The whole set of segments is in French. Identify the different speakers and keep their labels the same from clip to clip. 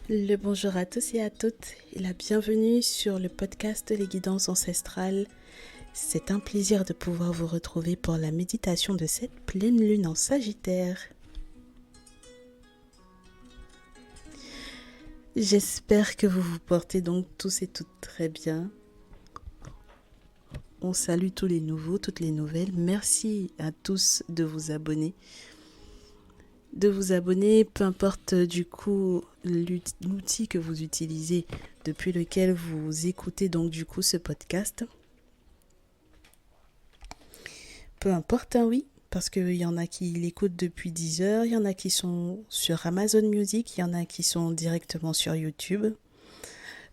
Speaker 1: Le bonjour à tous et à toutes et la bienvenue sur le podcast Les Guidances Ancestrales. C'est un plaisir de pouvoir vous retrouver pour la méditation de cette pleine lune en Sagittaire. J'espère que vous vous portez donc tous et toutes très bien. On salue tous les nouveaux, toutes les nouvelles. Merci à tous de vous abonner. Peu importe du coup l'outil que vous utilisez depuis lequel vous écoutez donc du coup ce podcast. Peu importe, hein, oui, parce qu'il y en a qui l'écoutent depuis 10 heures, il y en a qui sont sur Amazon Music, il y en a qui sont directement sur YouTube.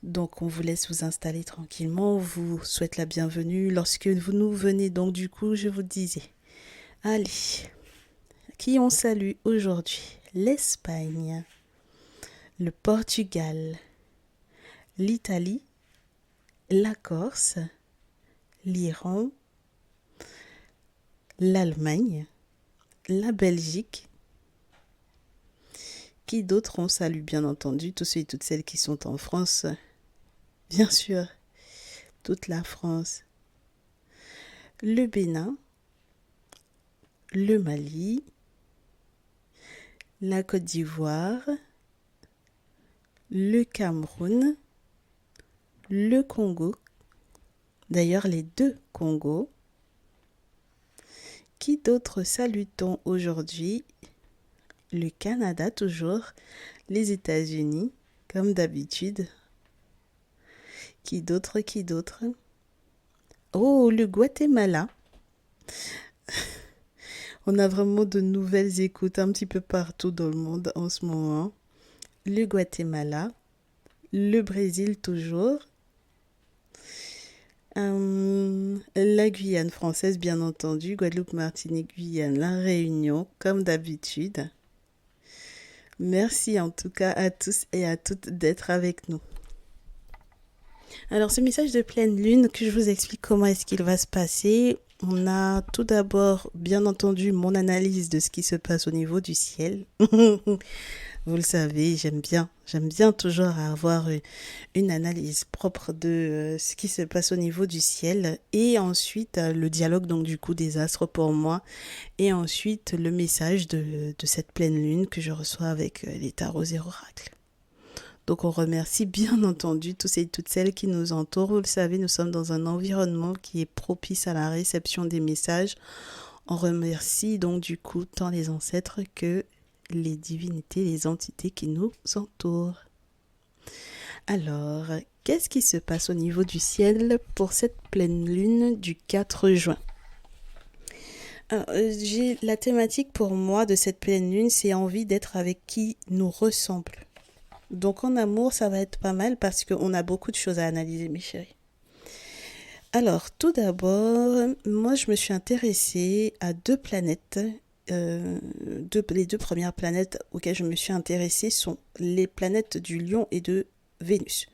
Speaker 1: Donc on vous laisse vous installer tranquillement, on vous souhaite la bienvenue. Lorsque vous nous venez donc du coup, je vous disais, allez, qui on salue aujourd'hui? L'Espagne, le Portugal, l'Italie, la Corse, l'Iran, l'Allemagne, la Belgique. Qui d'autre on salue bien entendu? Tous ceux et toutes celles qui sont en France, bien sûr, toute la France. Le Bénin, le Mali, la Côte d'Ivoire, le Cameroun, le Congo, d'ailleurs les deux Congos. Qui d'autre salue-t-on aujourd'hui? Le Canada toujours, les États-Unis, comme d'habitude. Qui d'autre? Oh, le Guatemala. On a vraiment de nouvelles écoutes un petit peu partout dans le monde en ce moment. Le Guatemala, le Brésil toujours, la Guyane française bien entendu, Guadeloupe, Martinique, Guyane, la Réunion comme d'habitude. Merci en tout cas à tous et à toutes d'être avec nous. Alors ce message de pleine lune, que je vous explique comment est-ce qu'il va se passer. On a tout d'abord bien entendu mon analyse de ce qui se passe au niveau du ciel. Vous le savez, j'aime bien toujours avoir une analyse propre de ce qui se passe au niveau du ciel et ensuite le dialogue donc du coup des astres pour moi et ensuite le message de cette pleine lune que je reçois avec les tarots et oracles. Donc on remercie bien entendu tous et toutes celles qui nous entourent. Vous le savez, nous sommes dans un environnement qui est propice à la réception des messages. On remercie donc du coup tant les ancêtres que les divinités, les entités qui nous entourent. Alors, qu'est-ce qui se passe au niveau du ciel pour cette pleine lune du 4 juin? Alors, j'ai la thématique pour moi de cette pleine lune, c'est envie d'être avec qui nous ressemble. Donc en amour, ça va être pas mal parce qu'on a beaucoup de choses à analyser, mes chéris. Alors, tout d'abord, moi je me suis intéressée à deux planètes. Les deux premières planètes auxquelles je me suis intéressée sont les planètes du Lion et de Vénus.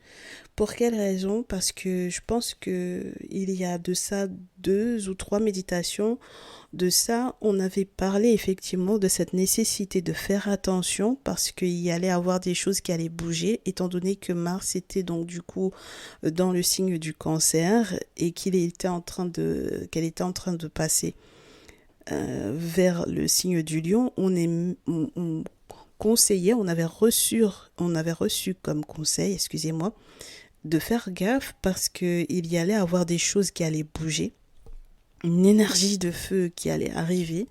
Speaker 1: Pour quelle raison? Parce que je pense qu'il y a de ça 2 ou 3 méditations. De ça, on avait parlé effectivement de cette nécessité de faire attention parce qu'il y allait avoir des choses qui allaient bouger, étant donné que Mars était donc du coup dans le signe du Cancer et qu'elle était en train de passer vers le signe du Lion. On conseillait, on avait reçu comme conseil, excusez-moi, de faire gaffe parce qu'il y allait avoir des choses qui allaient bouger, une énergie de feu qui allait arriver,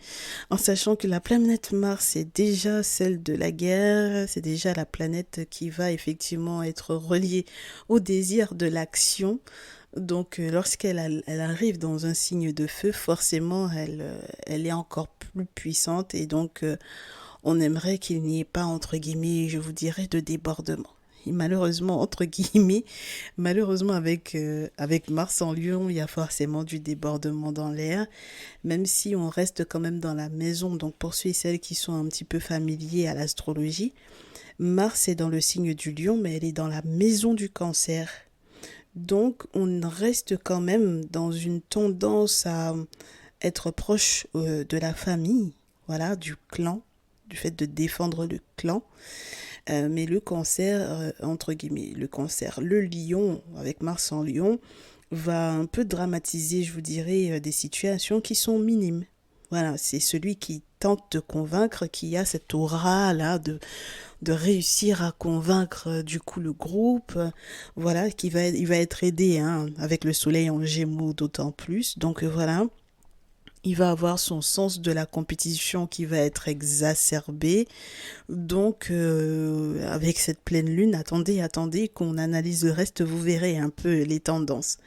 Speaker 1: en sachant que la planète Mars est déjà celle de la guerre, c'est déjà la planète qui va effectivement être reliée au désir de l'action. Donc elle arrive dans un signe de feu, forcément elle est encore plus puissante et donc on aimerait qu'il n'y ait pas entre guillemets, je vous dirais, de débordement. Et malheureusement, entre guillemets, malheureusement avec Mars en Lion, il y a forcément du débordement dans l'air, même si on reste quand même dans la maison. Donc pour ceux et celles qui sont un petit peu familiers à l'astrologie, Mars est dans le signe du Lion, mais elle est dans la maison du Cancer. Donc on reste quand même dans une tendance à être proche de la famille, voilà, du clan, du fait de défendre le clan. Mais le cancer, entre guillemets, le cancer, le lion, avec Mars en lion, va un peu dramatiser, je vous dirais, des situations qui sont minimes. Voilà, c'est celui qui tente de convaincre, qui a cette aura-là de réussir à convaincre du coup le groupe, voilà, il va être aidé hein, avec le soleil en gémeaux d'autant plus. Donc voilà, il va avoir son sens de la compétition qui va être exacerbé. Donc, avec cette pleine lune, attendez qu'on analyse le reste, vous verrez un peu les tendances.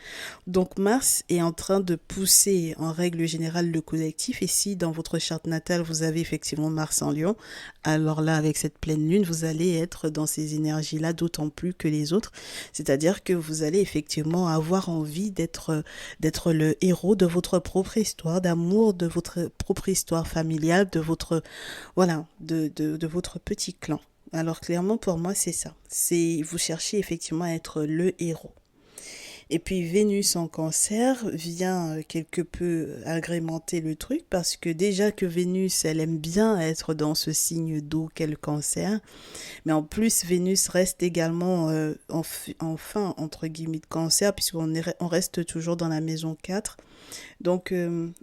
Speaker 1: Donc, Mars est en train de pousser en règle générale le collectif. Et si dans votre charte natale, vous avez effectivement Mars en Lion, alors là, avec cette pleine lune, vous allez être dans ces énergies-là d'autant plus que les autres. C'est-à-dire que vous allez effectivement avoir envie d'être le héros de votre propre histoire, d'amour de votre propre histoire familiale, de votre voilà, de votre petit clan. Alors clairement pour moi c'est ça. C'est vous cherchez effectivement à être le héros. Et puis Vénus en cancer vient quelque peu agrémenter le truc parce que déjà que Vénus elle aime bien être dans ce signe d'eau qu'est le cancer, mais en plus Vénus reste également en fin entre guillemets de cancer on reste toujours dans la maison 4. Donc,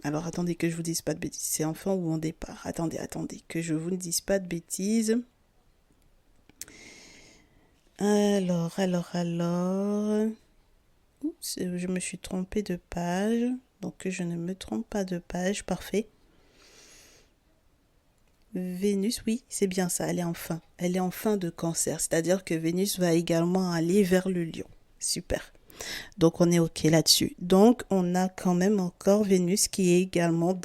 Speaker 1: alors attendez que je vous dise pas de bêtises. C'est en fin ou en départ? Attendez, que je vous ne dise pas de bêtises. Alors. Oups, je me suis trompée de page. Donc, que je ne me trompe pas de page. Parfait. Vénus, oui, c'est bien ça. Elle est en fin. Elle est en fin de cancer. C'est-à-dire que Vénus va également aller vers le lion. Super. Donc on est OK là-dessus. Donc on a quand même encore Vénus qui est également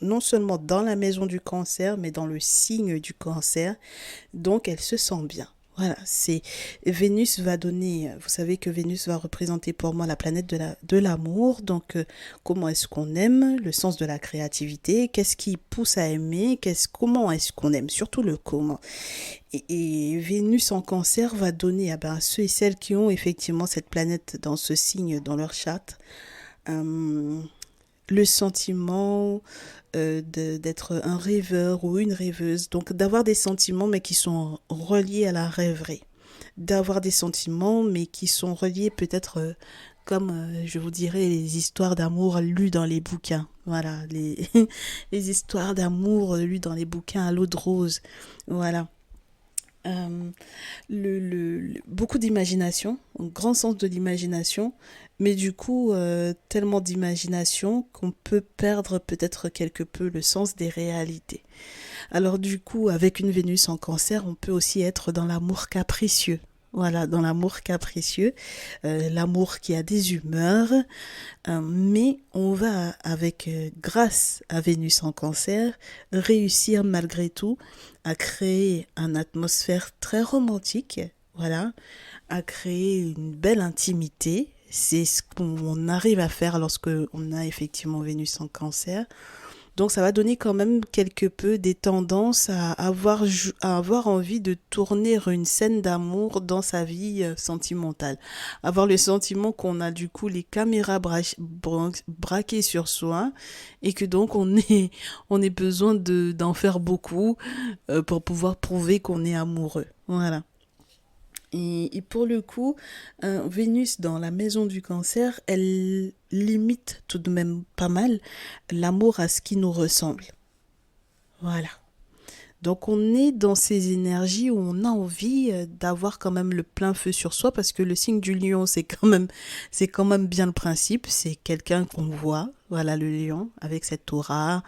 Speaker 1: non seulement dans la maison du cancer, mais dans le signe du cancer. Donc elle se sent bien. Voilà, c'est Vénus va donner, vous savez que Vénus va représenter pour moi la planète de l'amour, donc comment est-ce qu'on aime, le sens de la créativité, qu'est-ce qui pousse à aimer, comment est-ce qu'on aime, surtout le comment. Et Vénus en cancer va donner à ceux et celles qui ont effectivement cette planète dans ce signe dans leur charte, le sentiment d'être un rêveur ou une rêveuse, donc d'avoir des sentiments mais qui sont reliés à la rêverie, d'avoir des sentiments mais qui sont reliés peut-être comme je vous dirais les histoires d'amour lues dans les bouquins, voilà, les histoires d'amour lues dans les bouquins à l'eau de rose, voilà. Euh, beaucoup d'imagination, un grand sens de l'imagination, mais du coup, tellement d'imagination qu'on peut perdre peut-être quelque peu le sens des réalités. Alors du coup, avec une Vénus en cancer, on peut aussi être dans l'amour capricieux. Voilà, dans l'amour capricieux, l'amour qui a des humeurs, mais on va, grâce à Vénus en cancer, réussir malgré tout à créer une atmosphère très romantique, voilà, à créer une belle intimité. C'est ce qu'on arrive à faire lorsque on a effectivement Vénus en cancer. Donc ça va donner quand même quelque peu des tendances à avoir envie de tourner une scène d'amour dans sa vie sentimentale. Avoir le sentiment qu'on a du coup les caméras braquées sur soi et que donc on ait besoin d'en faire beaucoup pour pouvoir prouver qu'on est amoureux. Voilà. Et pour le coup, Vénus dans la maison du cancer, elle limite tout de même pas mal l'amour à ce qui nous ressemble. Voilà. Donc on est dans ces énergies où on a envie d'avoir quand même le plein feu sur soi parce que le signe du lion c'est quand même bien le principe, c'est quelqu'un qu'on voit, voilà le lion avec cette aura,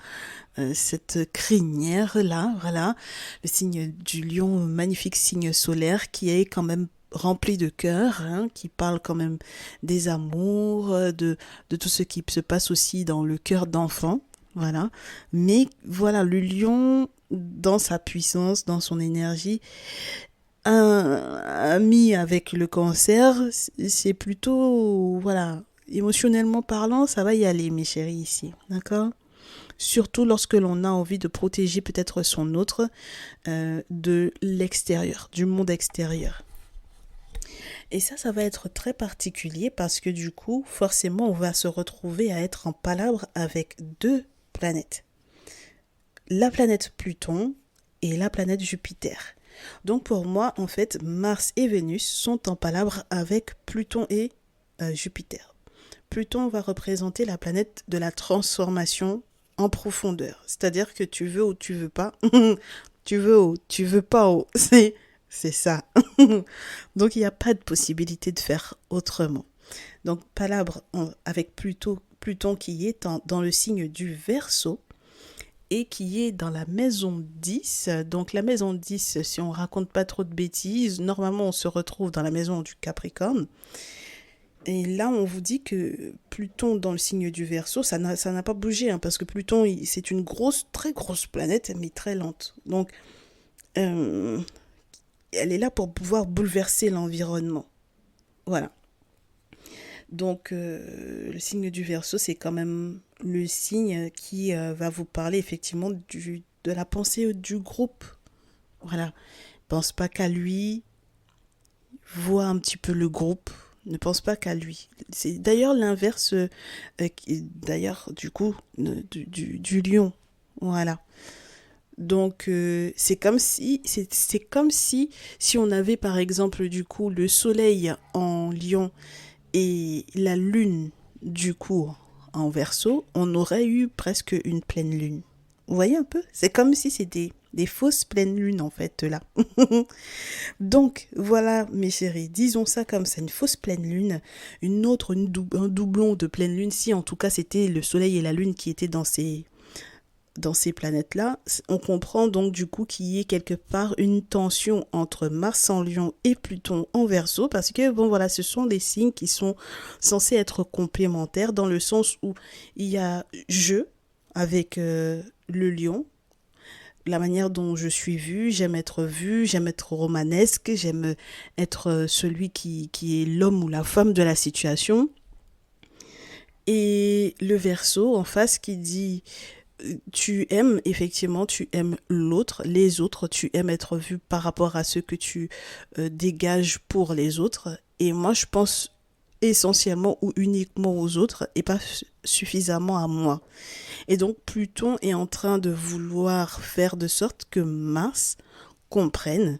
Speaker 1: cette crinière là, voilà, le signe du lion, magnifique signe solaire qui est quand même rempli de cœur, hein, qui parle quand même des amours, de tout ce qui se passe aussi dans le cœur d'enfant. Voilà. Mais voilà, le lion, dans sa puissance, dans son énergie, ami avec le cancer, c'est plutôt, voilà, émotionnellement parlant, ça va y aller, mes chéris, ici. D'accord? Surtout lorsque l'on a envie de protéger peut-être son autre de l'extérieur, du monde extérieur. Et ça va être très particulier parce que du coup, forcément, on va se retrouver à être en palabre avec deux planètes. La planète Pluton et la planète Jupiter. Donc pour moi, en fait, Mars et Vénus sont en palabre avec Pluton et Jupiter. Pluton va représenter la planète de la transformation en profondeur. C'est-à-dire que tu veux ou tu veux pas, tu veux ou tu veux pas, c'est ça. Donc il n'y a pas de possibilité de faire autrement. Donc palabre avec Pluton qui est dans le signe du Verseau et qui est dans la maison 10. Donc la maison 10, si on raconte pas trop de bêtises, normalement on se retrouve dans la maison du Capricorne. Et là, on vous dit que Pluton dans le signe du Verseau, ça n'a pas bougé, hein, parce que Pluton, c'est une grosse, très grosse planète, mais très lente. Donc, euh, elle est là pour pouvoir bouleverser l'environnement. Voilà. Donc, le signe du Verseau, c'est quand même le signe qui va vous parler effectivement de la pensée du groupe. Voilà. Pense pas qu'à lui, vois un petit peu le groupe. Ne pense pas qu'à lui. C'est d'ailleurs l'inverse, d'ailleurs, du coup, du lion. Voilà. Donc, c'est comme si on avait, par exemple, du coup, le soleil en lion et la lune, du coup, en Verseau, on aurait eu presque une pleine lune. Vous voyez un peu? C'est comme si c'était des fausses pleines lunes, en fait, là. Donc, voilà, mes chéris, disons ça comme ça, une fausse pleine lune, un doublon de pleine lune, si en tout cas c'était le soleil et la lune qui étaient dans ces planètes-là, on comprend donc du coup qu'il y ait quelque part une tension entre Mars en Lion et Pluton en Verseau, parce que bon voilà, ce sont des signes qui sont censés être complémentaires dans le sens où il y a je avec le Lion, la manière dont je suis vue, j'aime être romanesque, j'aime être celui qui est l'homme ou la femme de la situation. Et le Verseau en face qui dit tu aimes, effectivement, tu aimes l'autre, les autres, tu aimes être vu par rapport à ce que tu dégages pour les autres. Et moi, je pense essentiellement ou uniquement aux autres et pas suffisamment à moi. Et donc Pluton est en train de vouloir faire de sorte que Mars comprenne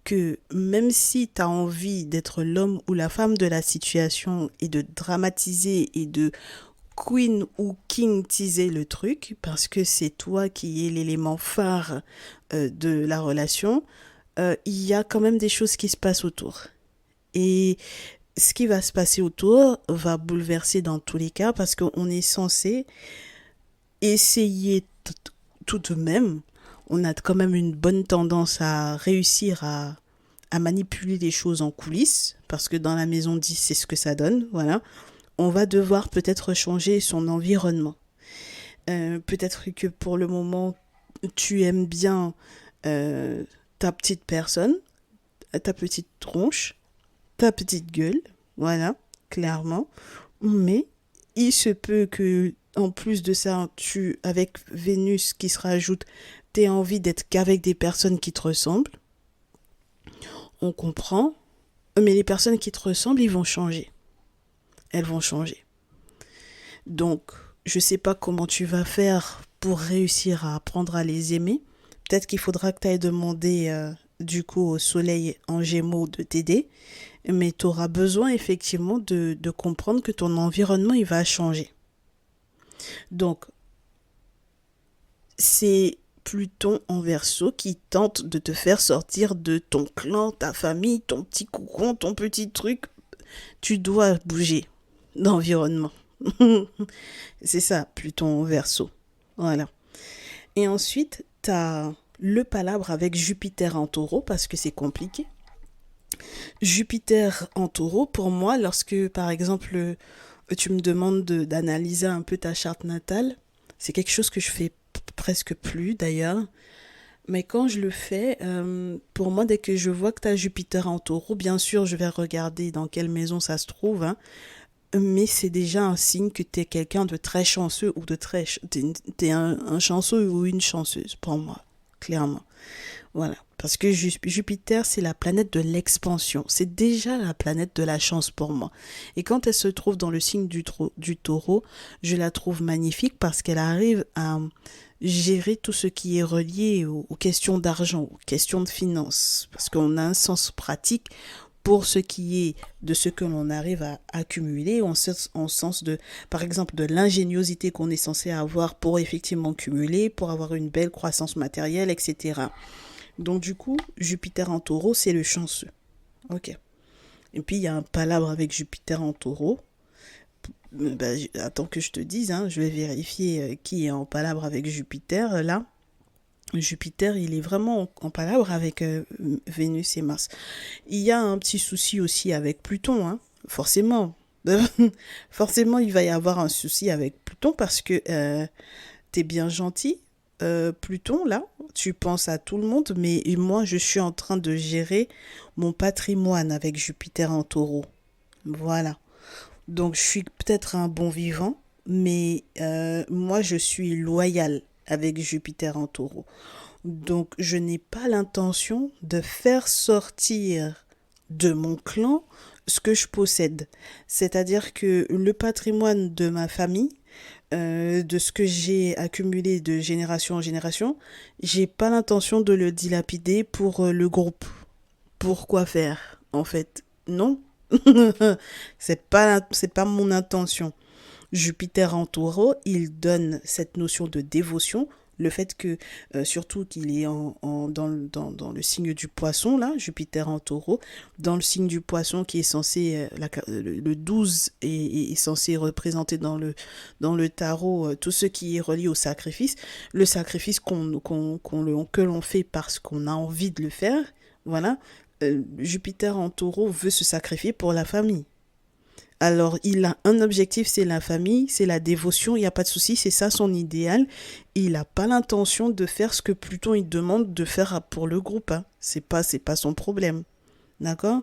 Speaker 1: que même si tu as envie d'être l'homme ou la femme de la situation et de dramatiser et de queen ou king teaser le truc, parce que c'est toi qui es l'élément phare de la relation, il y a quand même des choses qui se passent autour. Et ce qui va se passer autour va bouleverser dans tous les cas, parce qu'on est censé essayer tout de même, on a quand même une bonne tendance à réussir à manipuler les choses en coulisses, parce que dans la maison 10, c'est ce que ça donne, voilà. On va devoir peut-être changer son environnement. Peut-être que pour le moment, tu aimes bien ta petite personne, ta petite tronche, ta petite gueule, voilà, clairement. Mais il se peut que, en plus de ça, avec Vénus qui se rajoute, t'aies envie d'être qu'avec des personnes qui te ressemblent. On comprend. Mais les personnes qui te ressemblent, ils vont changer. Elles vont changer. Donc, je sais pas comment tu vas faire pour réussir à apprendre à les aimer. Peut-être qu'il faudra que tu ailles demander du coup au soleil en Gémeaux de t'aider. Mais tu auras besoin effectivement de comprendre que ton environnement, il va changer. Donc, c'est Pluton en Verseau qui tente de te faire sortir de ton clan, ta famille, ton petit cocon, ton petit truc. Tu dois bouger d'environnement. C'est ça, Pluton en Verseau. Voilà. Et ensuite, tu as le palabre avec Jupiter en Taureau, parce que c'est compliqué. Jupiter en Taureau, pour moi, lorsque, par exemple, tu me demandes d'analyser un peu ta charte natale, c'est quelque chose que je fais presque plus, d'ailleurs. Mais quand je le fais, pour moi, dès que je vois que tu as Jupiter en Taureau, bien sûr, je vais regarder dans quelle maison ça se trouve, hein, mais c'est déjà un signe que tu es quelqu'un de très chanceux ou de très... T'es un chanceux ou une chanceuse, pour moi, clairement. Voilà. Parce que Jupiter, c'est la planète de l'expansion. C'est déjà la planète de la chance pour moi. Et quand elle se trouve dans le signe du taureau, je la trouve magnifique parce qu'elle arrive à gérer tout ce qui est relié aux questions d'argent, aux questions de finances, parce qu'on a un sens pratique pour ce qui est de ce que l'on arrive à accumuler, en sens de, par exemple, de l'ingéniosité qu'on est censé avoir pour effectivement cumuler, pour avoir une belle croissance matérielle, etc. Donc du coup, Jupiter en taureau, c'est le chanceux. Ok. Et puis il y a un palabre avec Jupiter en taureau. Attends que je te dise, hein, je vais vérifier qui est en palabre avec Jupiter. Là, Jupiter, il est vraiment en palabre avec Vénus et Mars. Il y a un petit souci aussi avec Pluton, hein, forcément. Forcément, il va y avoir un souci avec Pluton parce que t'es bien gentil. Pluton, là, tu penses à tout le monde, mais moi, je suis en train de gérer mon patrimoine avec Jupiter en taureau. Voilà. Donc, je suis peut-être un bon vivant, mais moi, je suis loyal avec Jupiter en taureau. Donc, je n'ai pas l'intention de faire sortir de mon clan ce que je possède. C'est-à-dire que le patrimoine de ma famille, de ce que j'ai accumulé de génération en génération, j'ai pas l'intention de le dilapider pour le groupe. Pourquoi faire, en fait? Non. C'est pas mon intention. Jupiter en taureau, il donne cette notion de dévotion, le fait que, surtout qu'il est dans le signe du poisson, là, Jupiter en taureau, dans le signe du poisson qui est censé, le 12 est censé représenter dans le tarot tout ce qui est relié au sacrifice, le sacrifice que l'on fait parce qu'on a envie de le faire, voilà. Jupiter en taureau veut se sacrifier pour la famille. Alors, il a un objectif, c'est la famille, c'est la dévotion, il n'y a pas de souci, c'est ça son idéal. Il n'a pas l'intention de faire ce que Pluton il demande de faire pour le groupe. Hein. C'est pas son problème. D'accord?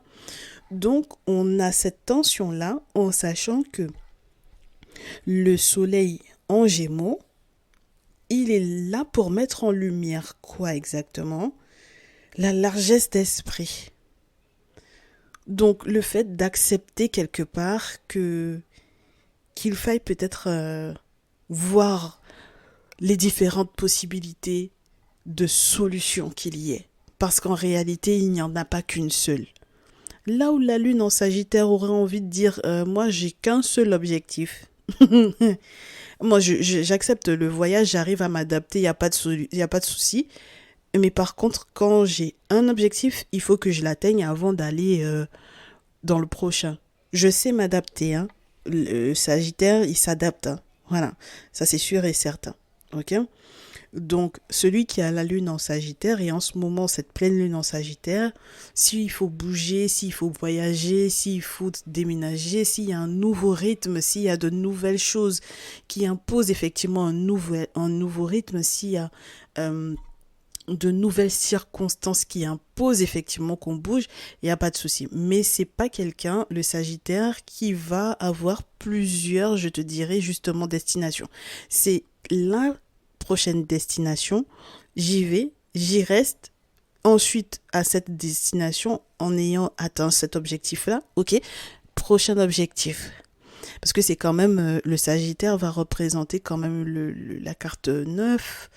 Speaker 1: Donc, on a cette tension-là en sachant que le soleil en gémeaux, il est là pour mettre en lumière quoi exactement? La largesse d'esprit. Donc, le fait d'accepter quelque part qu'il faille peut-être voir les différentes possibilités de solutions qu'il y ait. Parce qu'en réalité, il n'y en a pas qu'une seule. Là où la lune en Sagittaire aurait envie de dire moi, j'ai qu'un seul objectif. Moi, j'accepte le voyage, j'arrive à m'adapter, il n'y a pas y a pas de souci. Mais par contre, quand j'ai un objectif, il faut que je l'atteigne avant d'aller dans le prochain. Je sais m'adapter, hein. Le Sagittaire, il s'adapte, hein. Voilà, ça c'est sûr et certain. Ok? Donc, celui qui a la lune en Sagittaire, et en ce moment, cette pleine lune en Sagittaire, s'il faut bouger, s'il faut voyager, s'il faut déménager, s'il y a un nouveau rythme, s'il y a de nouvelles choses qui imposent effectivement un nouveau rythme, s'il y a de nouvelles circonstances qui imposent effectivement qu'on bouge, il n'y a pas de souci. Mais c'est pas quelqu'un, le Sagittaire, qui va avoir plusieurs, je te dirais, justement, destinations. C'est la prochaine destination, j'y vais, j'y reste, ensuite à cette destination, en ayant atteint cet objectif-là, ok, prochain objectif. Parce que c'est quand même, le Sagittaire va représenter quand même la carte 9.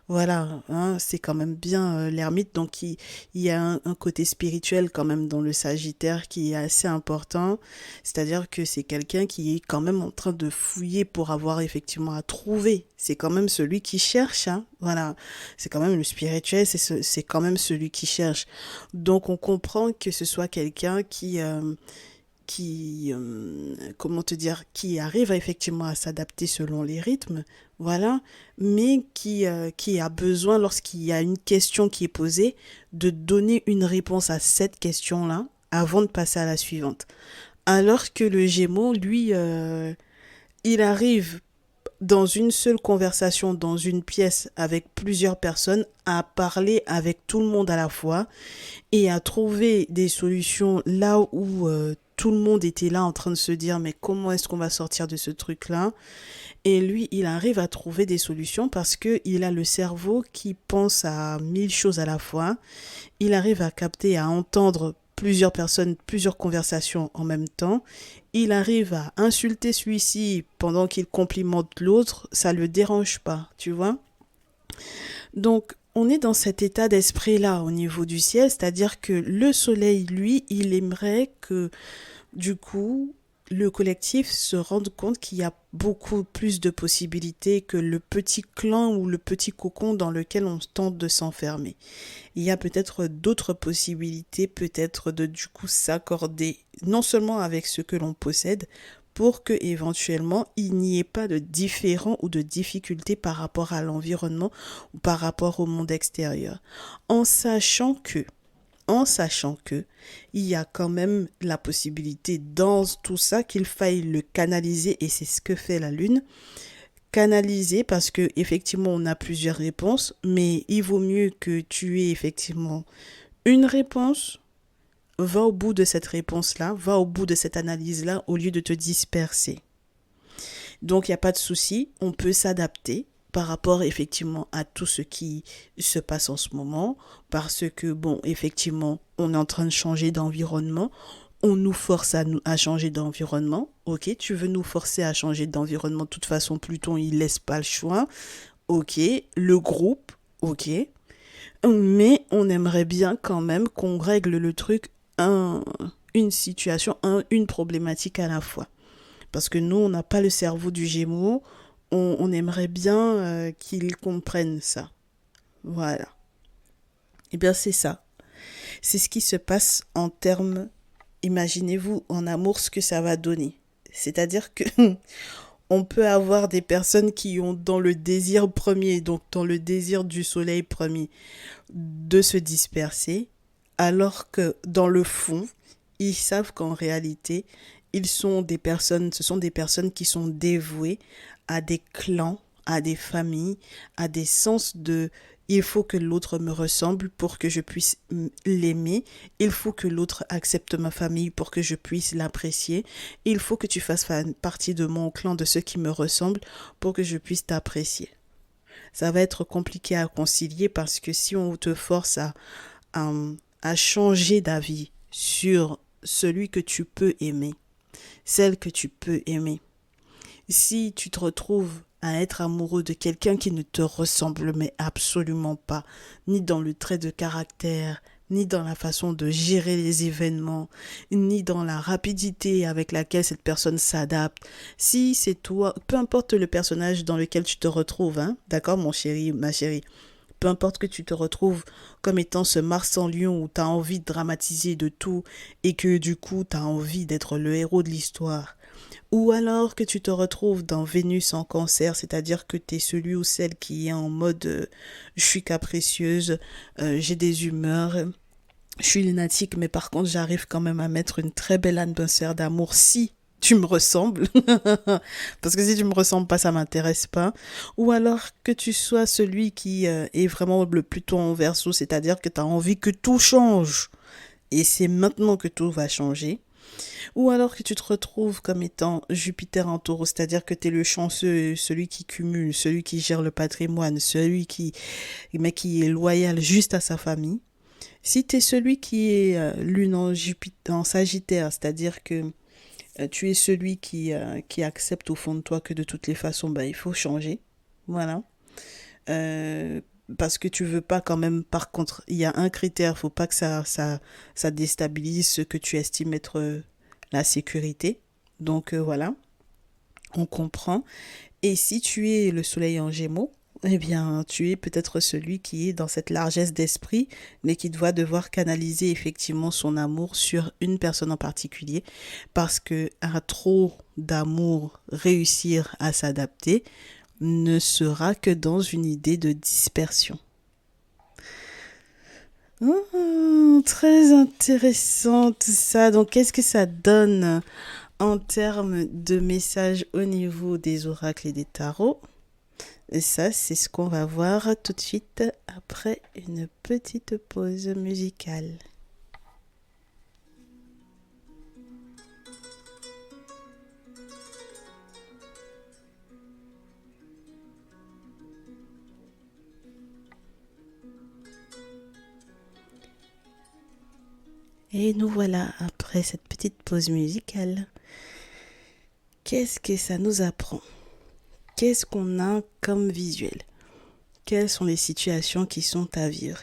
Speaker 1: Voilà, hein, c'est quand même bien l'ermite. Donc il y a un côté spirituel quand même dans le Sagittaire qui est assez important. C'est-à-dire que c'est quelqu'un qui est quand même en train de fouiller pour avoir effectivement à trouver. C'est quand même celui qui cherche, hein. Voilà, c'est quand même le spirituel, c'est quand même celui qui cherche. Donc on comprend que ce soit quelqu'un comment te dire, qui arrive effectivement à s'adapter selon les rythmes, voilà, mais qui a besoin, lorsqu'il y a une question qui est posée, de donner une réponse à cette question-là avant de passer à la suivante. Alors que le Gémeaux, lui, il arrive dans une seule conversation, dans une pièce avec plusieurs personnes, à parler avec tout le monde à la fois et à trouver des solutions là où tout le monde était là en train de se dire mais comment est-ce qu'on va sortir de ce truc-là? Et lui, il arrive à trouver des solutions parce que il a le cerveau qui pense à 1000 choses à la fois. Il arrive à capter, à entendre plusieurs personnes, plusieurs conversations en même temps. Il arrive à insulter celui-ci pendant qu'il complimente l'autre. Ça le dérange pas, tu vois? Donc, on est dans cet état d'esprit-là au niveau du ciel, c'est-à-dire que le soleil, lui, il aimerait que, du coup, le collectif se rende compte qu'il y a beaucoup plus de possibilités que le petit clan ou le petit cocon dans lequel on tente de s'enfermer. Il y a peut-être d'autres possibilités, peut-être de du coup s'accorder non seulement avec ce que l'on possède, pour que éventuellement il n'y ait pas de différend ou de difficulté par rapport à l'environnement ou par rapport au monde extérieur. En sachant que en sachant que il y a quand même la possibilité dans tout ça qu'il faille le canaliser et c'est ce que fait la lune, canaliser parce que effectivement on a plusieurs réponses, mais il vaut mieux que tu aies effectivement une réponse, va au bout de cette réponse-là, va au bout de cette analyse-là au lieu de te disperser. Donc il n'y a pas de souci, on peut s'adapter par rapport effectivement à tout ce qui se passe en ce moment, parce que bon, effectivement, on est en train de changer d'environnement, on nous force à changer d'environnement, ok, tu veux nous forcer à changer d'environnement, de toute façon Pluton il laisse pas le choix, ok, le groupe, ok, mais on aimerait bien quand même qu'on règle le truc, un, une situation, une problématique à la fois. Parce que nous, on n'a pas le cerveau du Gémeaux. On aimerait bien qu'ils comprennent ça. Voilà. Et bien, c'est ça. C'est ce qui se passe en termes, imaginez-vous, en amour, ce que ça va donner. C'est-à-dire que on peut avoir des personnes qui ont dans le désir premier, donc dans le désir du soleil premier, de se disperser, alors que dans le fond, ils savent qu'en réalité, ce sont des personnes qui sont dévouées à des clans, à des familles, à des sens de il faut que l'autre me ressemble pour que je puisse l'aimer, il faut que l'autre accepte ma famille pour que je puisse l'apprécier, il faut que tu fasses partie de mon clan, de ceux qui me ressemblent pour que je puisse t'apprécier. Ça va être compliqué à concilier parce que si on te force à, à changer d'avis sur celui que tu peux aimer, celle que tu peux aimer, si tu te retrouves à être amoureux de quelqu'un qui ne te ressemble mais absolument pas, ni dans le trait de caractère, ni dans la façon de gérer les événements, ni dans la rapidité avec laquelle cette personne s'adapte. Si c'est toi, peu importe le personnage dans lequel tu te retrouves, hein, d'accord mon chéri, ma chérie, peu importe que tu te retrouves comme étant ce Mars en Lion où tu as envie de dramatiser de tout et que du coup tu as envie d'être le héros de l'histoire, ou alors que tu te retrouves dans Vénus en Cancer, c'est-à-dire que tu es celui ou celle qui est en mode je suis capricieuse, j'ai des humeurs, je suis lunatique, mais par contre j'arrive quand même à mettre une très belle atmosphère d'amour si tu me ressembles. Parce que si tu me ressembles pas, ça m'intéresse pas. Ou alors que tu sois celui qui est vraiment le Pluton en Verseau, c'est-à-dire que tu as envie que tout change. Et c'est maintenant que tout va changer. Ou alors que tu te retrouves comme étant Jupiter en Taureau, c'est-à-dire que tu es le chanceux, celui qui cumule, celui qui gère le patrimoine, mais qui est loyal juste à sa famille. Si tu es celui qui est lune en, Jupiter, en Sagittaire, c'est-à-dire que tu es celui qui accepte au fond de toi que de toutes les façons, il faut changer. Voilà. Euh, Parce que tu veux pas quand même, par contre, il y a un critère, faut pas que ça déstabilise ce que tu estimes être la sécurité. Donc voilà, on comprend. Et si tu es le soleil en gémeaux, eh bien, tu es peut-être celui qui est dans cette largesse d'esprit, mais qui doit devoir canaliser effectivement son amour sur une personne en particulier, parce que à trop d'amour, réussir à s'adapter ne sera que dans une idée de dispersion. Très intéressant tout ça. Donc, qu'est-ce que ça donne en termes de messages au niveau des oracles et des tarots? Et ça, c'est ce qu'on va voir tout de suite après une petite pause musicale. Et nous voilà après cette petite pause musicale. Qu'est-ce que ça nous apprend? Qu'est-ce qu'on a comme visuel? quelles sont les situations qui sont à vivre?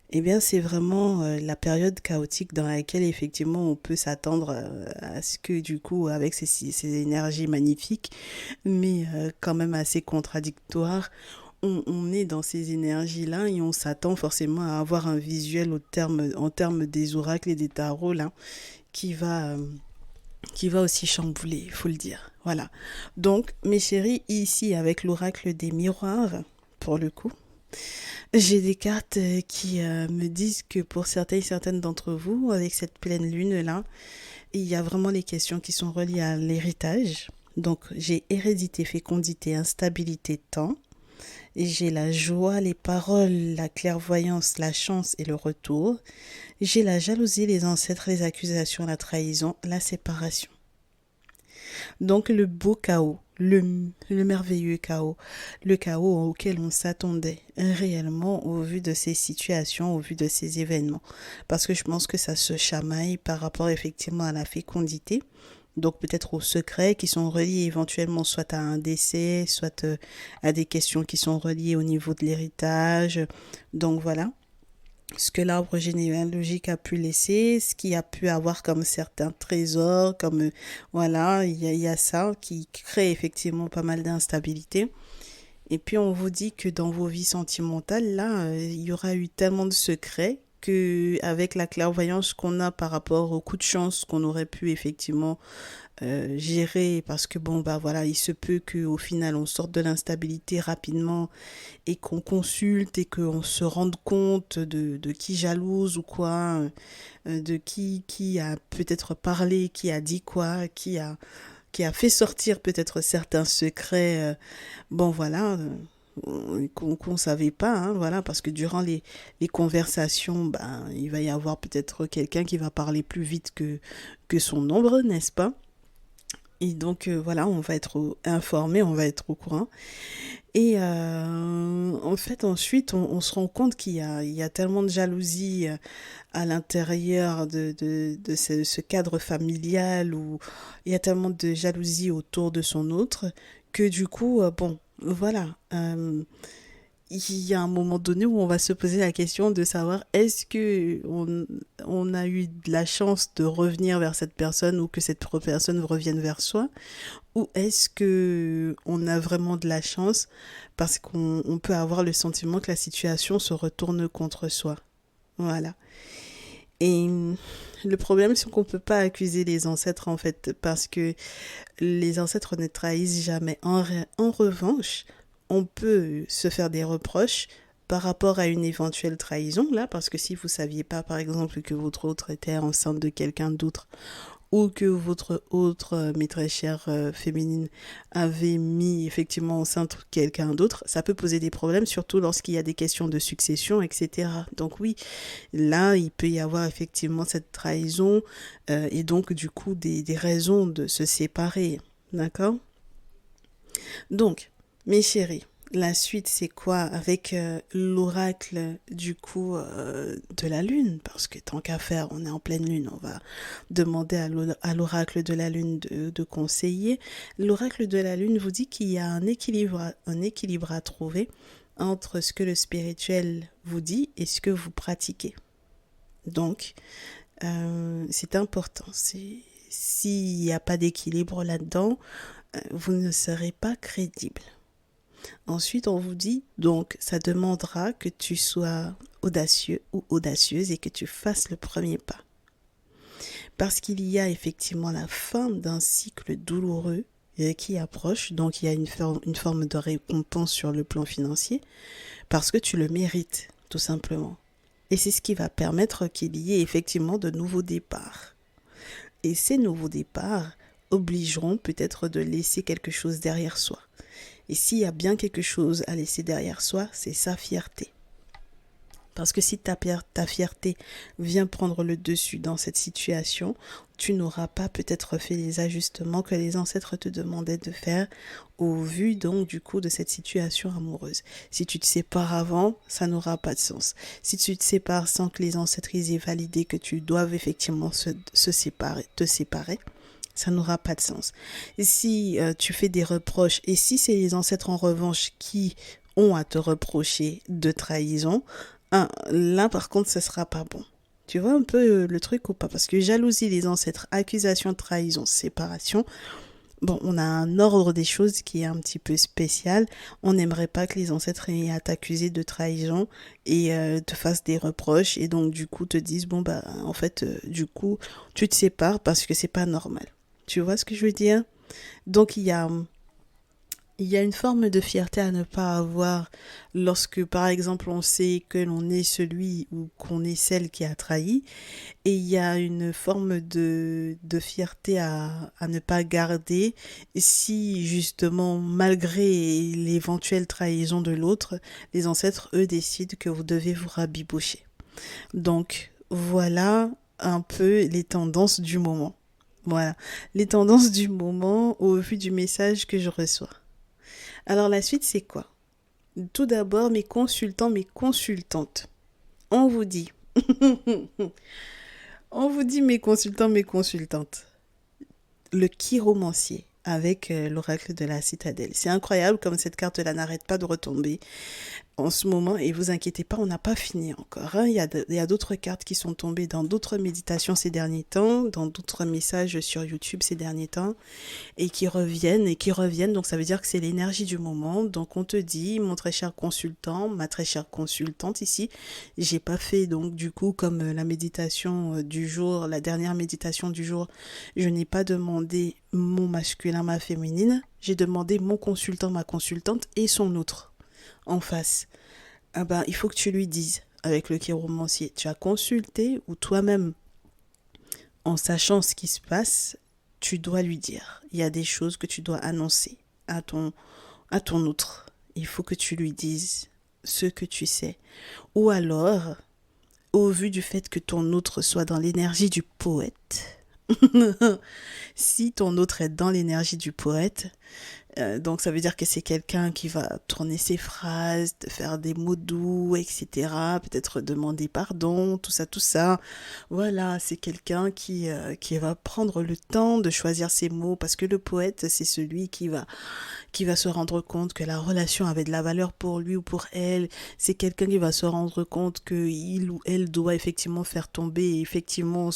Speaker 1: Eh bien, c'est vraiment la période chaotique dans laquelle effectivement on peut s'attendre à ce que du coup, avec ces énergies magnifiques, mais quand même assez contradictoires, on est dans ces énergies-là et on s'attend forcément à avoir un visuel en termes des oracles et des tarots là, qui va, euh, qui va aussi chambouler, il faut le dire. Voilà. Donc, mes chéris, ici avec l'oracle des miroirs, pour le coup, j'ai des cartes qui me disent que pour certains et certaines d'entre vous, avec cette pleine lune-là, il y a vraiment les questions qui sont reliées à l'héritage. Donc, j'ai hérédité, fécondité, instabilité, temps. Et j'ai la joie, les paroles, la clairvoyance, la chance et le retour. J'ai la jalousie, les ancêtres, les accusations, la trahison, la séparation. Donc le beau chaos, le merveilleux chaos, le chaos auquel on s'attendait réellement au vu de ces situations, au vu de ces événements. Parce que je pense que ça se chamaille par rapport effectivement à la fécondité. Donc peut-être aux secrets qui sont reliés éventuellement soit à un décès, soit à des questions qui sont reliées au niveau de l'héritage. Donc voilà ce que l'arbre généalogique a pu laisser, ce qu'il a pu avoir comme certains trésors, comme voilà, il y a ça qui crée effectivement pas mal d'instabilité. Et puis on vous dit que dans vos vies sentimentales, là, il y aura eu tellement de secrets que avec la clairvoyance qu'on a par rapport au coup de chance qu'on aurait pu effectivement gérer, parce que bon bah voilà, il se peut qu'au final on sorte de l'instabilité rapidement et qu'on consulte et qu'on se rende compte de qui jalouse ou quoi, de qui a peut-être parlé, qui a dit quoi, qui a fait sortir peut-être certains secrets, bon voilà, qu'on savait pas, hein, voilà, parce que durant les conversations, ben, il va y avoir peut-être quelqu'un qui va parler plus vite que son ombre, n'est-ce pas? Et donc voilà, on va être informé, on va être au courant. Et en fait, ensuite, on se rend compte il y a tellement de jalousie à l'intérieur de ce cadre familial où il y a tellement de jalousie autour de son autre que du coup, bon, voilà. Il y a un moment donné où on va se poser la question de savoir est-ce que on a eu de la chance de revenir vers cette personne ou que cette personne revienne vers soi, ou est-ce que on a vraiment de la chance parce qu'on peut avoir le sentiment que la situation se retourne contre soi. Voilà. Et le problème, c'est qu'on ne peut pas accuser les ancêtres, en fait, parce que les ancêtres ne trahissent jamais. En revanche, on peut se faire des reproches par rapport à une éventuelle trahison, là, parce que si vous saviez pas, par exemple, que votre autre était enceinte de quelqu'un d'autre, ou que votre autre, mes très chères féminines, avait mis effectivement enceinte quelqu'un d'autre, ça peut poser des problèmes, surtout lorsqu'il y a des questions de succession, etc. Donc oui, là, il peut y avoir effectivement cette trahison et donc du coup des raisons de se séparer. D'accord? Donc, mes chéris, la suite c'est quoi avec l'oracle du coup de la lune, parce que tant qu'à faire on est en pleine lune, on va demander à l'oracle de la lune de conseiller. L'oracle de la lune vous dit qu'il y a un équilibre à trouver entre ce que le spirituel vous dit et ce que vous pratiquez. Donc c'est important, s'il n'y a pas d'équilibre là-dedans, vous ne serez pas crédible. Ensuite, on vous dit, donc, ça demandera que tu sois audacieux ou audacieuse et que tu fasses le premier pas. Parce qu'il y a effectivement la fin d'un cycle douloureux qui approche, donc il y a une forme de récompense sur le plan financier, parce que tu le mérites, tout simplement. Et c'est ce qui va permettre qu'il y ait effectivement de nouveaux départs. Et ces nouveaux départs obligeront peut-être de laisser quelque chose derrière soi. Et s'il y a bien quelque chose à laisser derrière soi, c'est sa fierté. Parce que si ta fierté vient prendre le dessus dans cette situation, tu n'auras pas peut-être fait les ajustements que les ancêtres te demandaient de faire au vu donc du coup de cette situation amoureuse. Si tu te sépares avant, ça n'aura pas de sens. Si tu te sépares sans que les ancêtres aient validé que tu doives effectivement te séparer, ça n'aura pas de sens. Et si tu fais des reproches, et si c'est les ancêtres en revanche qui ont à te reprocher de trahison, là par contre, ce sera pas bon. Tu vois un peu le truc ou pas? Parce que jalousie, les ancêtres, accusation de trahison, séparation, bon, on a un ordre des choses qui est un petit peu spécial. On n'aimerait pas que les ancêtres aient à t'accuser de trahison et te fassent des reproches et donc du coup te disent bon bah en fait du coup tu te sépares parce que c'est pas normal. Tu vois ce que je veux dire? Donc il y a une forme de fierté à ne pas avoir lorsque, par exemple, on sait que l'on est celui ou qu'on est celle qui a trahi. Et il y a une forme de fierté à ne pas garder si, justement, malgré l'éventuelle trahison de l'autre, les ancêtres, eux, décident que vous devez vous rabibocher. Donc, voilà un peu les tendances du moment. Voilà, les tendances du moment au vu du message que je reçois. Alors la suite, c'est quoi? Tout d'abord, mes consultants, mes consultantes. On vous dit, on vous dit mes consultants, mes consultantes. Le chiromancier avec l'oracle de la citadelle. C'est incroyable comme cette carte-là n'arrête pas de retomber en ce moment et vous inquiétez pas, on n'a pas fini encore. Hein. Il y a d'autres cartes qui sont tombées dans d'autres méditations ces derniers temps, dans d'autres messages sur YouTube ces derniers temps et qui reviennent et qui reviennent. Donc ça veut dire que c'est l'énergie du moment. Donc on te dit, mon très cher consultant, ma très chère consultante ici, j'ai pas fait donc du coup comme la méditation du jour, la dernière méditation du jour, je n'ai pas demandé mon masculin, ma féminine, j'ai demandé mon consultant, ma consultante et son autre en face. Ah ben, il faut que tu lui dises avec le chiromancier, tu as consulté ou toi-même, en sachant ce qui se passe, tu dois lui dire. Il y a des choses que tu dois annoncer à ton autre. Il faut que tu lui dises ce que tu sais. Ou alors, au vu du fait que ton autre soit dans l'énergie du poète, si ton autre est dans l'énergie du poète, donc ça veut dire que c'est quelqu'un qui va tourner ses phrases, faire des mots doux, etc. Peut-être demander pardon, tout ça, tout ça. Voilà, c'est quelqu'un qui va prendre le temps de choisir ses mots parce que le poète, c'est celui qui va se rendre compte que la relation avait de la valeur pour lui ou pour elle. C'est quelqu'un qui va se rendre compte que il ou elle doit effectivement faire tomber effectivement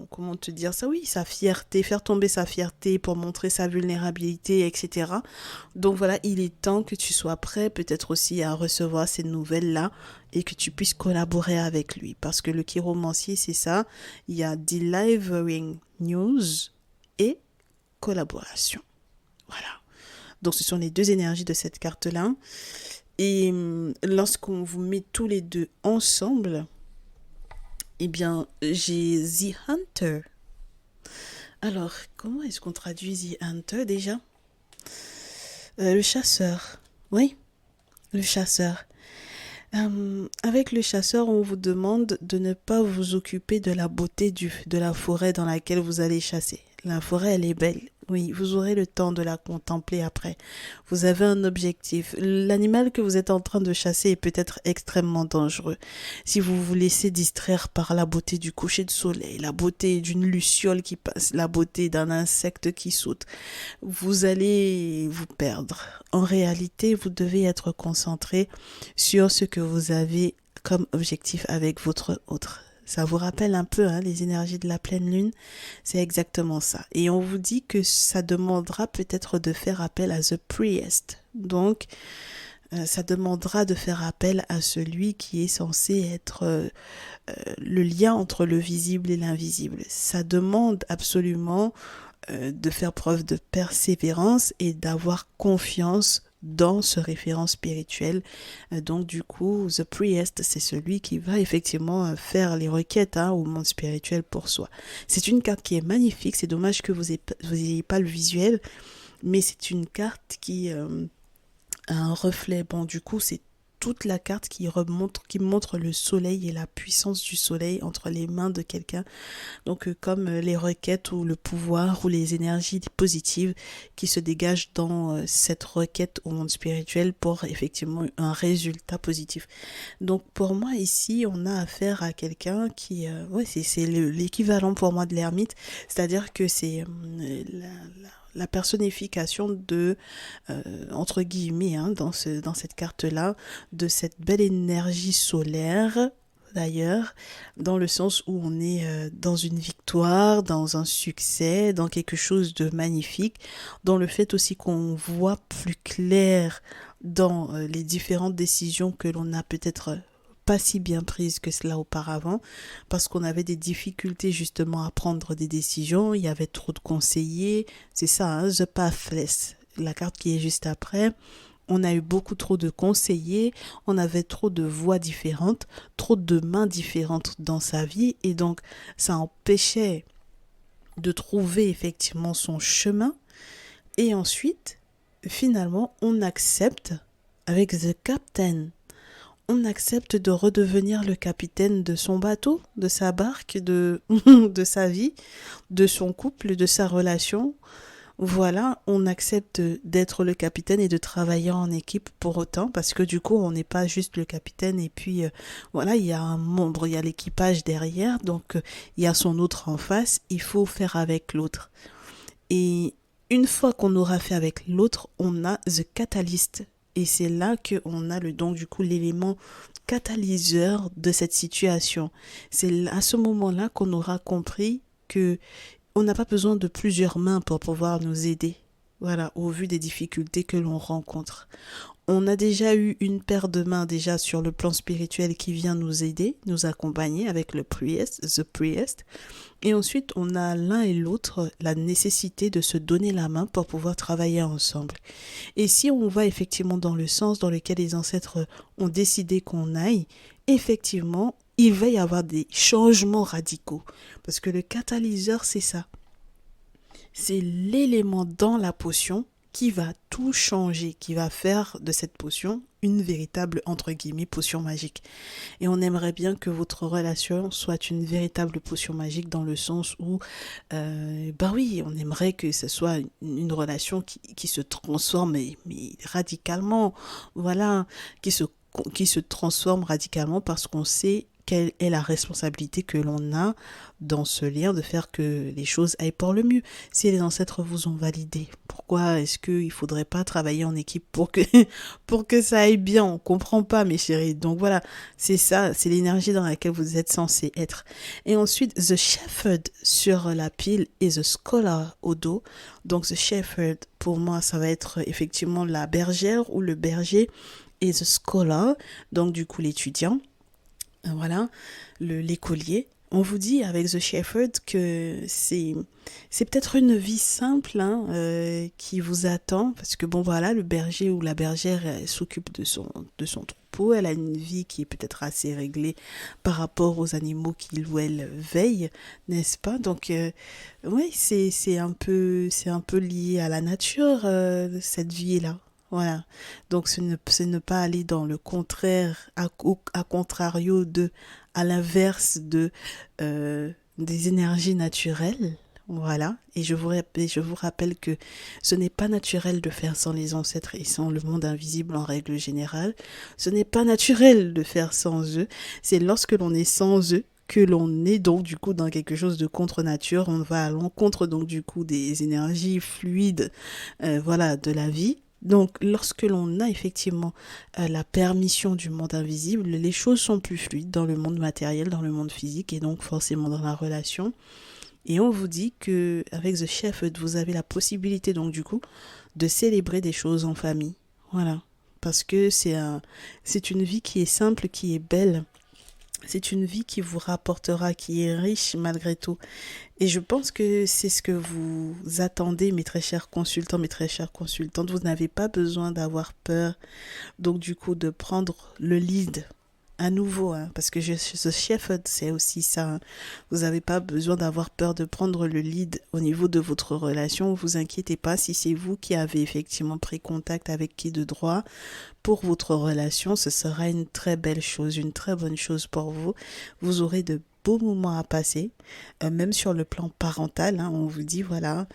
Speaker 1: comment te dire ça, oui, sa fierté, faire tomber sa fierté pour montrer sa vulnérabilité, etc. Donc voilà, il est temps que tu sois prêt peut-être aussi à recevoir ces nouvelles-là et que tu puisses collaborer avec lui. Parce que le chiromancier, c'est ça, il y a delivering news et collaboration. Voilà. Donc ce sont les deux énergies de cette carte-là. Et lorsqu'on vous met tous les deux ensemble, eh bien, j'ai The Hunter. Alors, comment est-ce qu'on traduit The Hunter déjà? Le chasseur. Oui, le chasseur. Avec le chasseur, on vous demande de ne pas vous occuper de la beauté de la forêt dans laquelle vous allez chasser. La forêt, elle est belle. Oui, vous aurez le temps de la contempler après. Vous avez un objectif. L'animal que vous êtes en train de chasser est peut-être extrêmement dangereux. Si vous vous laissez distraire par la beauté du coucher de soleil, la beauté d'une luciole qui passe, la beauté d'un insecte qui saute, vous allez vous perdre. En réalité, vous devez être concentré sur ce que vous avez comme objectif avec votre autre. Ça vous rappelle un peu les énergies de la pleine lune, c'est exactement ça. Et on vous dit que ça demandera peut-être de faire appel à the priest. Donc, ça demandera de faire appel à celui qui est censé être le lien entre le visible et l'invisible. Ça demande absolument de faire preuve de persévérance et d'avoir confiance dans ce référent spirituel. Donc du coup, The Priest, c'est celui qui va effectivement faire les requêtes au monde spirituel pour soi. C'est une carte qui est magnifique, c'est dommage que vous ayez pas le visuel, mais c'est une carte qui a un reflet. Bon, du coup, c'est toute la carte qui montre le soleil et la puissance du soleil entre les mains de quelqu'un. Donc comme les requêtes ou le pouvoir ou les énergies positives qui se dégagent dans cette requête au monde spirituel pour effectivement un résultat positif. Donc pour moi ici on a affaire à quelqu'un qui c'est l'équivalent pour moi de l'ermite, c'est-à-dire que c'est la personnification de, entre guillemets, hein, dans cette carte-là, de cette belle énergie solaire, d'ailleurs, dans le sens où on est dans une victoire, dans un succès, dans quelque chose de magnifique, dans le fait aussi qu'on voit plus clair dans les différentes décisions que l'on a peut-être pas si bien prises que cela auparavant, parce qu'on avait des difficultés justement à prendre des décisions, il y avait trop de conseillers, c'est ça, hein, The Pathless, la carte qui est juste après. On a eu beaucoup trop de conseillers, on avait trop de voix différentes, trop de mains différentes dans sa vie, et donc ça empêchait de trouver effectivement son chemin. Et ensuite, finalement, on accepte, avec The Captain, on accepte de redevenir le capitaine de son bateau, de sa barque, de sa vie, de son couple, de sa relation. Voilà, on accepte d'être le capitaine et de travailler en équipe pour autant, parce que du coup, on n'est pas juste le capitaine et puis voilà, il y a un membre, il y a l'équipage derrière, donc il y a son autre en face, il faut faire avec l'autre. Et une fois qu'on aura fait avec l'autre, on a The Catalyst. Et c'est là qu'on a donc du coup l'élément catalyseur de cette situation. C'est à ce moment-là qu'on aura compris que on n'a pas besoin de plusieurs mains pour pouvoir nous aider. Voilà, au vu des difficultés que l'on rencontre. On a déjà eu une paire de mains déjà sur le plan spirituel qui vient nous aider, nous accompagner avec le priest, the priest. Et ensuite, on a l'un et l'autre la nécessité de se donner la main pour pouvoir travailler ensemble. Et si on va effectivement dans le sens dans lequel les ancêtres ont décidé qu'on aille, effectivement, il va y avoir des changements radicaux. Parce que le catalyseur, c'est ça. C'est l'élément dans la potion qui va tout changer, qui va faire de cette potion une véritable, entre guillemets, potion magique. Et on aimerait bien que votre relation soit une véritable potion magique dans le sens où, bah oui, on aimerait que ce soit une relation qui se transforme, mais radicalement, voilà, qui se transforme radicalement parce qu'on sait quelle est la responsabilité que l'on a dans ce lien de faire que les choses aillent pour le mieux. Si les ancêtres vous ont validé, pourquoi est-ce qu'il ne faudrait pas travailler en équipe pour que ça aille bien? On ne comprend pas, mes chéris. Donc voilà, c'est ça, c'est l'énergie dans laquelle vous êtes censés être. Et ensuite, The Shepherd sur la pile et The Scholar au dos. Donc The Shepherd, pour moi, ça va être effectivement la bergère ou le berger, et The Scholar, donc du coup l'étudiant. Voilà, l'écolier. On vous dit avec The Shepherd que c'est peut-être une vie simple hein, qui vous attend, parce que bon voilà, le berger ou la bergère elle s'occupe de son troupeau, elle a une vie qui est peut-être assez réglée par rapport aux animaux qu'il ou elle veille, n'est-ce pas? Donc oui, c'est un peu lié à la nature cette vie-là. Voilà, donc c'est ne pas aller dans le contraire, à contrario à l'inverse des énergies naturelles. Voilà, et je vous rappelle que ce n'est pas naturel de faire sans les ancêtres et sans le monde invisible en règle générale. Ce n'est pas naturel de faire sans eux. C'est lorsque l'on est sans eux que l'on est donc du coup dans quelque chose de contre nature. On va à l'encontre donc du coup des énergies fluides, voilà, de la vie. Donc, lorsque l'on a effectivement la permission du monde invisible, les choses sont plus fluides dans le monde matériel, dans le monde physique et donc forcément dans la relation. Et on vous dit que avec The Shepherd, vous avez la possibilité donc du coup de célébrer des choses en famille. Voilà, parce que c'est une vie qui est simple, qui est belle. C'est une vie qui vous rapportera, qui est riche malgré tout. Et je pense que c'est ce que vous attendez, mes très chers consultants, mes très chères consultantes. Vous n'avez pas besoin d'avoir peur, donc du coup, de prendre le lead à nouveau, hein, parce que ce chef, c'est aussi ça. Hein. Vous n'avez pas besoin d'avoir peur de prendre le lead au niveau de votre relation. Vous inquiétez pas si c'est vous qui avez effectivement pris contact avec qui de droit pour votre relation. Ce sera une très belle chose, une très bonne chose pour vous. Vous aurez de beaux moments à passer, même sur le plan parental, hein, on vous dit voilà,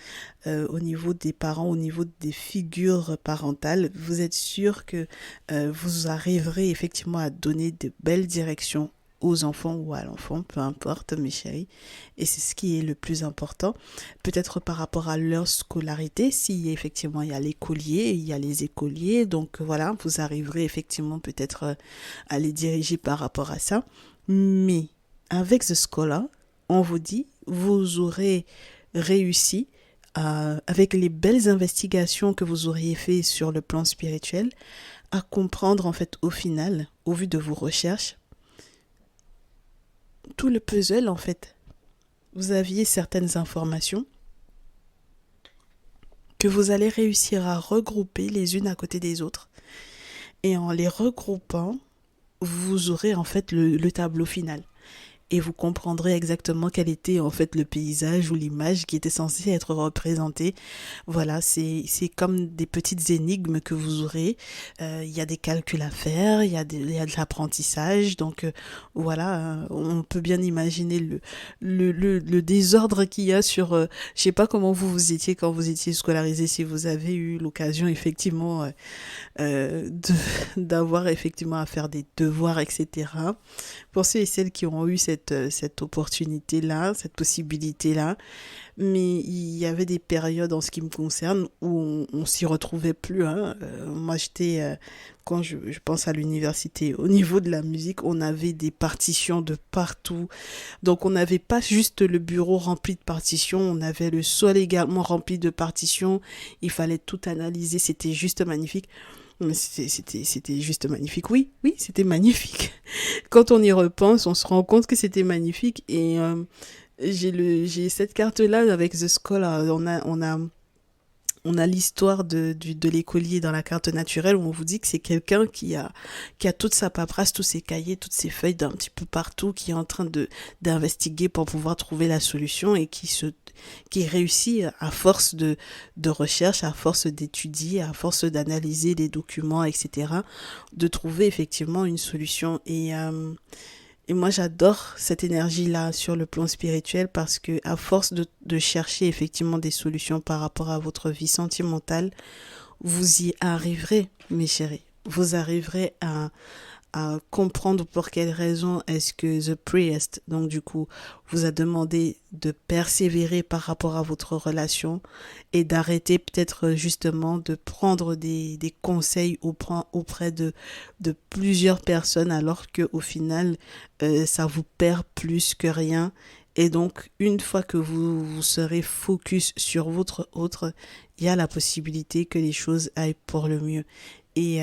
Speaker 1: au niveau des parents, au niveau des figures parentales, vous êtes sûr que vous arriverez effectivement à donner de belles directions aux enfants ou à l'enfant, peu importe mes chéris. Et c'est ce qui est le plus important. Peut-être par rapport à leur scolarité, si effectivement il y a l'écolier, il y a les écoliers. Donc voilà, vous arriverez effectivement peut-être à les diriger par rapport à ça. Mais avec The Scholar, on vous dit, vous aurez réussi avec les belles investigations que vous auriez fait sur le plan spirituel, à comprendre en fait au final, au vu de vos recherches, tout le puzzle en fait. Vous aviez certaines informations que vous allez réussir à regrouper les unes à côté des autres. Et en les regroupant, vous aurez en fait le tableau final. Et vous comprendrez exactement quel était en fait le paysage ou l'image qui était censée être représentée. Voilà, c'est comme des petites énigmes que vous aurez. Il y a des calculs à faire, il y a de l'apprentissage. Donc voilà, on peut bien imaginer le désordre qu'il y a sur... je sais pas comment vous étiez quand vous étiez scolarisé, si vous avez eu l'occasion effectivement d'avoir effectivement à faire des devoirs, etc. Pour ceux et celles qui ont eu cette opportunité-là, cette possibilité-là, mais il y avait des périodes en ce qui me concerne où on s'y retrouvait plus. Hein. Moi, quand je pense à l'université, au niveau de la musique, on avait des partitions de partout. Donc, on n'avait pas juste le bureau rempli de partitions, on avait le sol également rempli de partitions. Il fallait tout analyser, c'était juste magnifique. C'était juste magnifique. Oui, c'était magnifique. Quand on y repense, on se rend compte que c'était magnifique. Et j'ai cette carte-là avec The Scholar. On a l'histoire de l'écolier dans la carte naturelle où on vous dit que c'est quelqu'un qui a toute sa paperasse, tous ses cahiers, toutes ses feuilles d'un petit peu partout, qui est en train d'investiguer pour pouvoir trouver la solution et qui réussit à force de recherche, à force d'étudier, à force d'analyser les documents, etc., de trouver effectivement une solution. Et moi, j'adore cette énergie-là sur le plan spirituel parce que à force de chercher effectivement des solutions par rapport à votre vie sentimentale, vous y arriverez, mes chéris. Vous arriverez à comprendre pour quelle raison est-ce que The Priest, donc du coup, vous a demandé de persévérer par rapport à votre relation et d'arrêter peut-être justement de prendre des conseils auprès de plusieurs personnes alors qu'au final, ça vous perd plus que rien. Et donc, une fois que vous serez focus sur votre autre, il y a la possibilité que les choses aillent pour le mieux. Et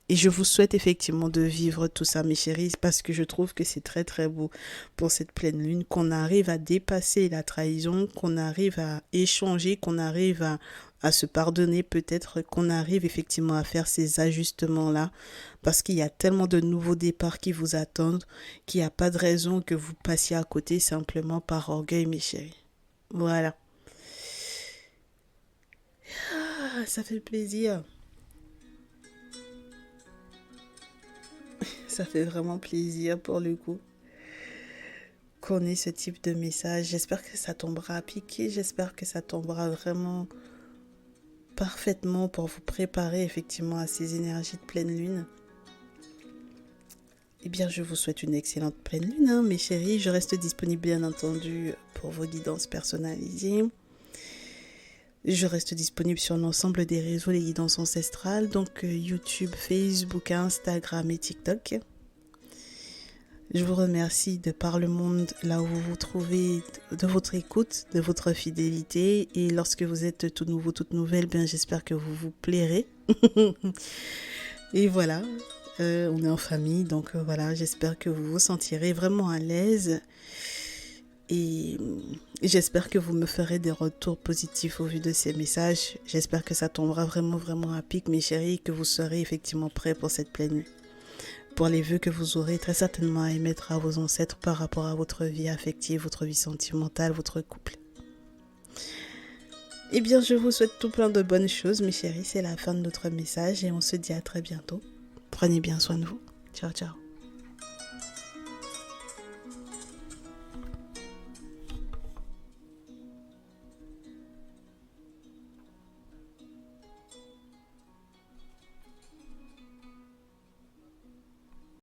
Speaker 1: je vous souhaite effectivement de vivre tout ça, mes chéris, parce que je trouve que c'est très très beau pour cette pleine lune, qu'on arrive à dépasser la trahison, qu'on arrive à échanger, qu'on arrive à se pardonner peut-être, qu'on arrive effectivement à faire ces ajustements-là, parce qu'il y a tellement de nouveaux départs qui vous attendent, qu'il n'y a pas de raison que vous passiez à côté simplement par orgueil, mes chéris. Voilà. Ah, ça fait plaisir. Ça fait vraiment plaisir pour le coup qu'on ait ce type de message. J'espère que ça tombera à piquer. J'espère que ça tombera vraiment parfaitement pour vous préparer effectivement à ces énergies de pleine lune. Eh bien, je vous souhaite une excellente pleine lune, hein, mes chéris. Je reste disponible, bien entendu, pour vos guidances personnalisées. Je reste disponible sur l'ensemble des réseaux, les guidances ancestrales, donc YouTube, Facebook, Instagram et TikTok. Je vous remercie de par le monde, là où vous vous trouvez, de votre écoute, de votre fidélité. Et lorsque vous êtes tout nouveau, toute nouvelle, bien j'espère que vous vous plairez. Et voilà, on est en famille, donc voilà, j'espère que vous vous sentirez vraiment à l'aise. Et j'espère que vous me ferez des retours positifs au vu de ces messages. J'espère que ça tombera vraiment, vraiment à pic, mes chéris, et que vous serez effectivement prêts pour cette pleine nuit. Pour les vœux que vous aurez très certainement à émettre à vos ancêtres par rapport à votre vie affective, votre vie sentimentale, votre couple. Eh bien, je vous souhaite tout plein de bonnes choses, mes chéris. C'est la fin de notre message et on se dit à très bientôt. Prenez bien soin de vous. Ciao, ciao.